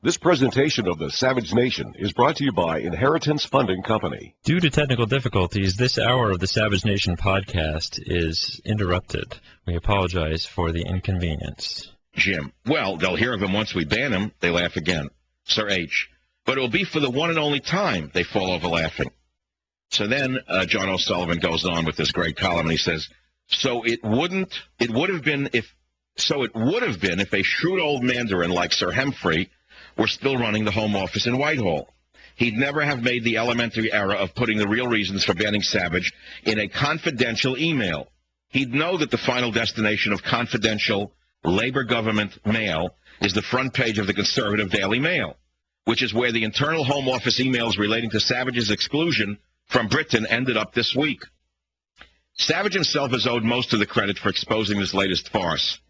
This presentation of the Savage Nation is brought to you by Inheritance Funding Company. Due to technical difficulties, this hour of the Savage Nation podcast is interrupted. We apologize for the inconvenience. Jim. Well, they'll hear of him once we ban him. They laugh again. Sir H. But it will be for the one and only time they fall over laughing. So then John O'Sullivan goes on with this great column, and he says, it would have been if a shrewd old mandarin like Sir Humphrey were still running the Home Office in Whitehall. He'd never have made the elementary error of putting the real reasons for banning Savage in a confidential email. He'd know that the final destination of confidential Labor government mail is the front page of the conservative Daily Mail, which is where the internal Home Office emails relating to Savage's exclusion from Britain ended up this week. Savage himself is owed most of the credit for exposing this latest farce.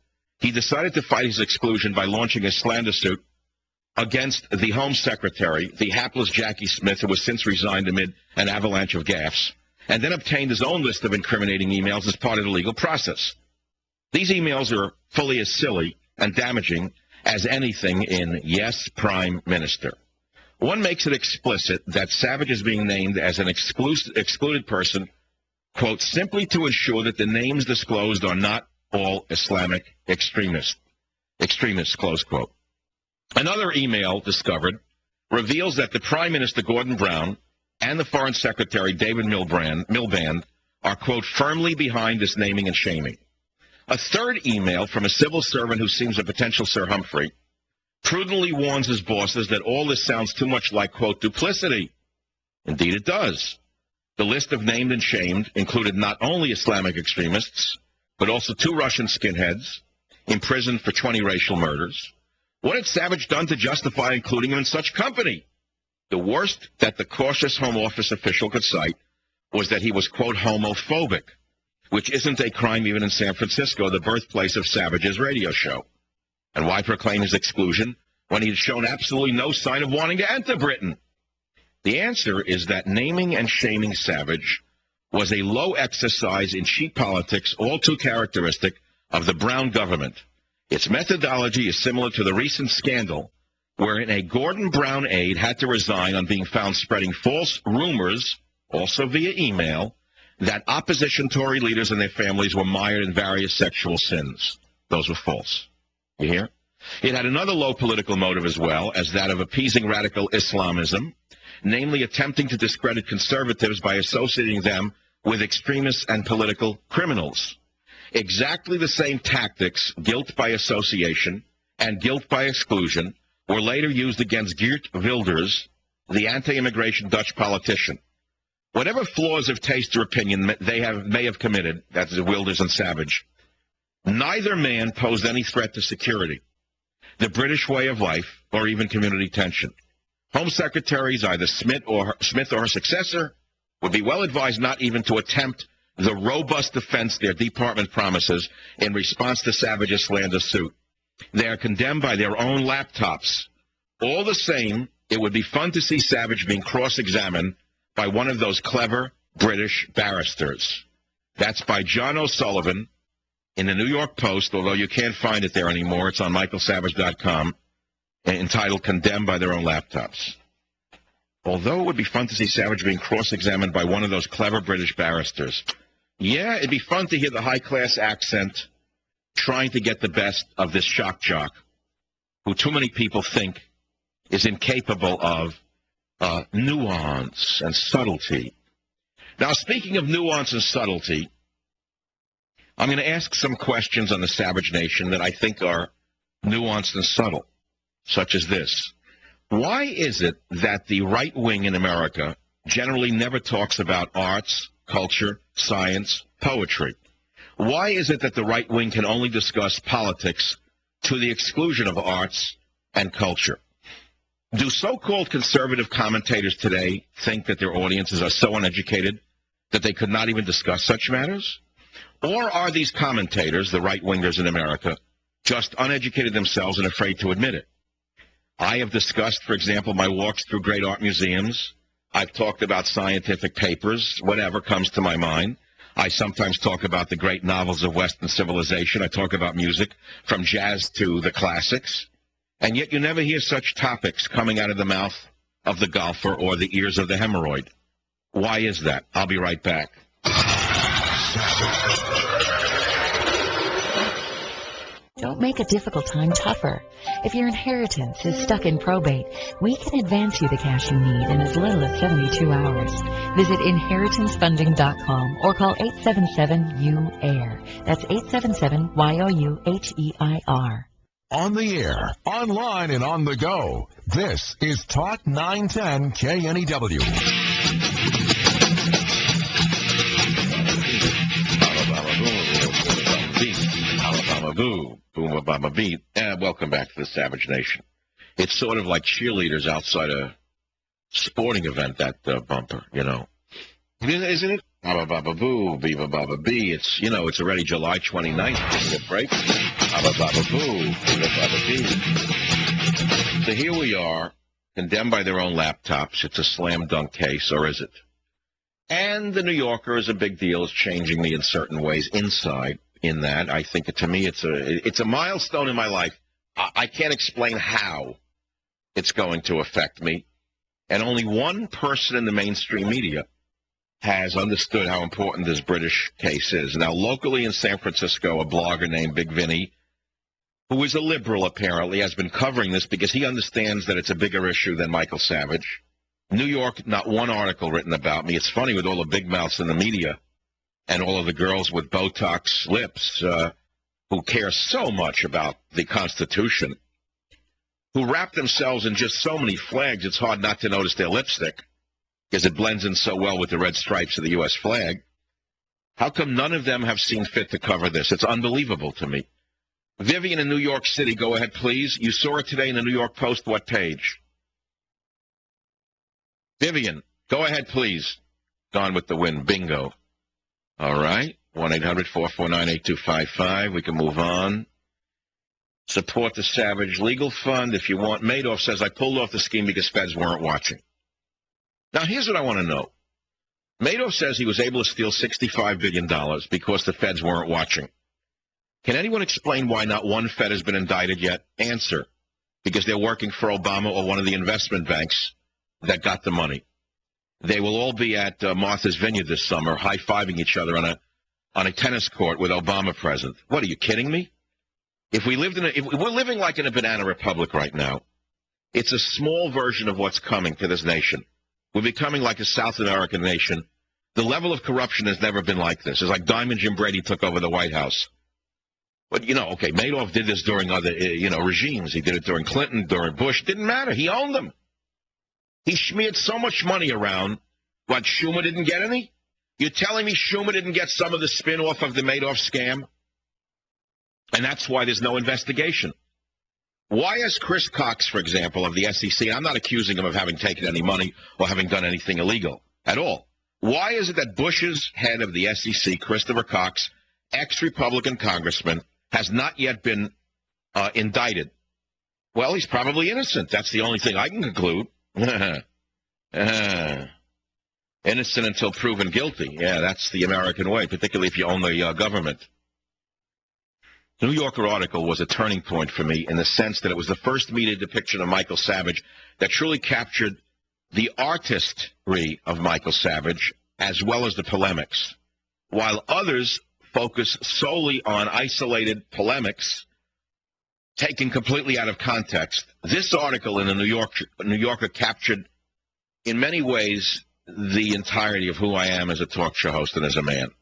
He decided to fight his exclusion by launching a slander suit against the Home Secretary, the hapless Jackie Smith, who was since resigned amid an avalanche of gaffes, and then obtained his own list of incriminating emails as part of the legal process. These emails are fully as silly and damaging as anything in Yes, Prime Minister. One makes it explicit that Savage is being named as an excluded person, quote, simply to ensure that the names disclosed are not all Islamic extremists, close quote. Another email discovered reveals that the Prime Minister, Gordon Brown, and the Foreign Secretary, David Miliband, are, quote, firmly behind this naming and shaming. A third email from a civil servant who seems a potential Sir Humphrey prudently warns his bosses that all this sounds too much like, quote, duplicity. Indeed it does. The list of named and shamed included not only Islamic extremists, but also 2 Russian skinheads imprisoned for 20 racial murders. What had Savage done to justify including him in such company? The worst that the cautious Home Office official could cite was that he was, quote, homophobic, which isn't a crime even in San Francisco, the birthplace of Savage's radio show. And why proclaim his exclusion when he had shown absolutely no sign of wanting to enter Britain? The answer is that naming and shaming Savage was a low exercise in cheap politics, all too characteristic of the Brown government. Its methodology is similar to the recent scandal wherein a Gordon Brown aide had to resign on being found spreading false rumors, also via email, that opposition Tory leaders and their families were mired in various sexual sins. Those were false. You hear? It had another low political motive as well, as that of appeasing radical Islamism, namely attempting to discredit conservatives by associating them with extremists and political criminals. Exactly the same tactics, guilt by association and guilt by exclusion, were later used against Geert Wilders, the anti-immigration Dutch politician. Whatever flaws of taste or opinion they may have committed, that is Wilders and Savage, neither man posed any threat to security, the British way of life, or even community tension. Home Secretaries, either Smith or her successor, would be well advised not even to attempt the robust defense their department promises in response to Savage's slander suit. They are condemned by their own laptops. All the same, it would be fun to see Savage being cross-examined by one of those clever British barristers. That's by John O'Sullivan in the New York Post, although you can't find it there anymore. It's on michaelsavage.com, entitled Condemned by Their Own Laptops. Although it would be fun to see Savage being cross-examined by one of those clever British barristers. Yeah, it'd be fun to hear the high-class accent trying to get the best of this shock jock, who too many people think is incapable of nuance and subtlety. Now, speaking of nuance and subtlety, I'm going to ask some questions on the Savage Nation that I think are nuanced and subtle, such as this. Why is it that the right wing in America generally never talks about arts, culture, science, poetry? Why is it that the right wing can only discuss politics to the exclusion of arts and culture? Do so-called conservative commentators today think that their audiences are so uneducated that they could not even discuss such matters? Or are these commentators, the right-wingers in America, just uneducated themselves and afraid to admit it? I have discussed, for example, my walks through great art museums. I've talked about scientific papers, whatever comes to my mind. I sometimes talk about the great novels of Western civilization. I talk about music, from jazz to the classics. And yet you never hear such topics coming out of the mouth of the golfer or the ears of the hemorrhoid. Why is that? I'll be right back. Don't make a difficult time tougher. If your inheritance is stuck in probate, we can advance you the cash you need in as little as 72 hours. Visit inheritancefunding.com or call 877-YOU-AIR. That's 877-YOU-HEIR. On the air, online, and on the go. This is Talk 910 KNEW. Boom, beat. Welcome back to the Savage Nation. It's sort of like cheerleaders outside a sporting event, that bumper, you know. Isn't it? Baba baba boo, beaver baba bee. It's, you know, it's already July 29th. Taking a break. Baba baba boo, beaver baba bee. So here we are, condemned by their own laptops. It's a slam dunk case, or is it? And the New Yorker is a big deal. It's changing me in certain ways inside. In that, I think to me it's a milestone in my life. I can't explain how it's going to affect me. And only one person in the mainstream media has understood how important this British case is. Now, locally in San Francisco, a blogger named Big Vinny, who is a liberal apparently, has been covering this because he understands that it's a bigger issue than Michael Savage. New York, not one article written about me. It's funny with all the big mouths in the media and all of the girls with Botox lips who care so much about the Constitution, who wrap themselves in just so many flags, it's hard not to notice their lipstick because it blends in so well with the red stripes of the U.S. flag. How come none of them have seen fit to cover this? It's unbelievable to me. Vivian in New York City, go ahead, please. You saw it today in the New York Post. What page? Vivian, go ahead, please. Gone with the Wind. Bingo. All right, 1-800-449-8255. We can move on. Support the Savage Legal Fund if you want. Madoff says, I pulled off the scheme because feds weren't watching. Now, here's what I want to know. Madoff says he was able to steal $65 billion because the feds weren't watching. Can anyone explain why not one Fed has been indicted yet? Answer, because they're working for Obama or one of the investment banks that got the money. They will all be at Martha's Vineyard this summer, high-fiving each other on a tennis court with Obama present. What, are you kidding me? If we're living like in a banana republic right now, it's a small version of what's coming to this nation. We're becoming like a South American nation. The level of corruption has never been like this. It's like Diamond Jim Brady took over the White House. But, you know, okay, Madoff did this during other, regimes. He did it during Clinton, during Bush. Didn't matter. He owned them. He smeared so much money around. What, Schumer didn't get any? You're telling me Schumer didn't get some of the spin-off of the Madoff scam? And that's why there's no investigation. Why has Chris Cox, for example, of the SEC, I'm not accusing him of having taken any money or having done anything illegal at all. Why is it that Bush's head of the SEC, Christopher Cox, ex-Republican congressman, has not yet been indicted? Well, he's probably innocent. That's the only thing I can conclude. Innocent until proven guilty. Yeah, that's the American way, particularly if you own the government. The New Yorker article was a turning point for me in the sense that it was the first media depiction of Michael Savage that truly captured the artistry of Michael Savage as well as the polemics. While others focus solely on isolated polemics taken completely out of context, this article in the New Yorker captured, in many ways, the entirety of who I am as a talk show host and as a man.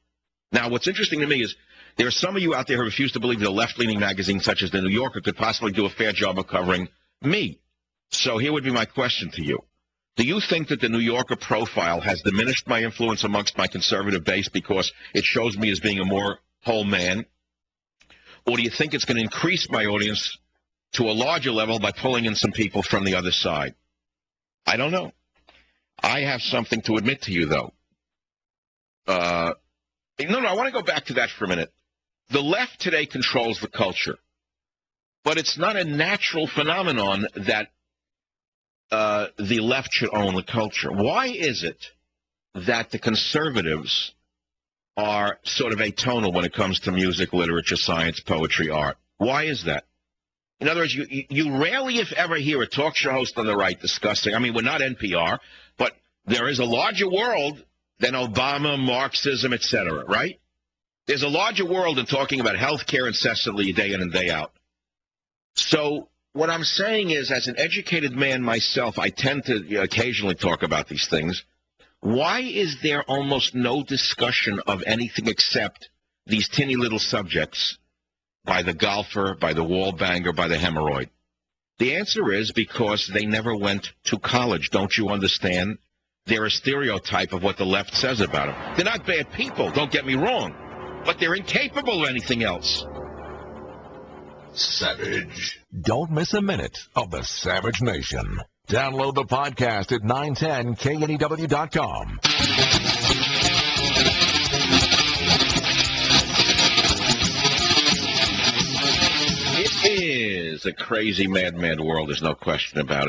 Now, what's interesting to me is there are some of you out there who refuse to believe that a left-leaning magazine such as the New Yorker could possibly do a fair job of covering me. So here would be my question to you. Do you think that the New Yorker profile has diminished my influence amongst my conservative base because it shows me as being a more whole man? Or do you think it's going to increase my audience to a larger level by pulling in some people from the other side? I don't know. I have something to admit to you, though. I want to go back to that for a minute. The left today controls the culture, but it's not a natural phenomenon that the left should own the culture. Why is it that the conservatives are sort of atonal when it comes to music, literature, science, poetry, art? Why is that? In other words, you rarely, if ever, hear a talk show host on the right discussing, I mean, we're not NPR, but there is a larger world than Obama, Marxism, etc., right? There's a larger world than talking about health care incessantly day in and day out. So what I'm saying is, as an educated man myself, I tend to occasionally talk about these things. Why is there almost no discussion of anything except these tinny little subjects by the golfer, by the wall banger, by the hemorrhoid? The answer is because they never went to college. Don't you understand? They're a stereotype of what the left says about them. They're not bad people, don't get me wrong, but they're incapable of anything else. Savage. Don't miss a minute of the Savage Nation. Download the podcast at 910knew.com. It is a crazy, mad world. There's no question about it.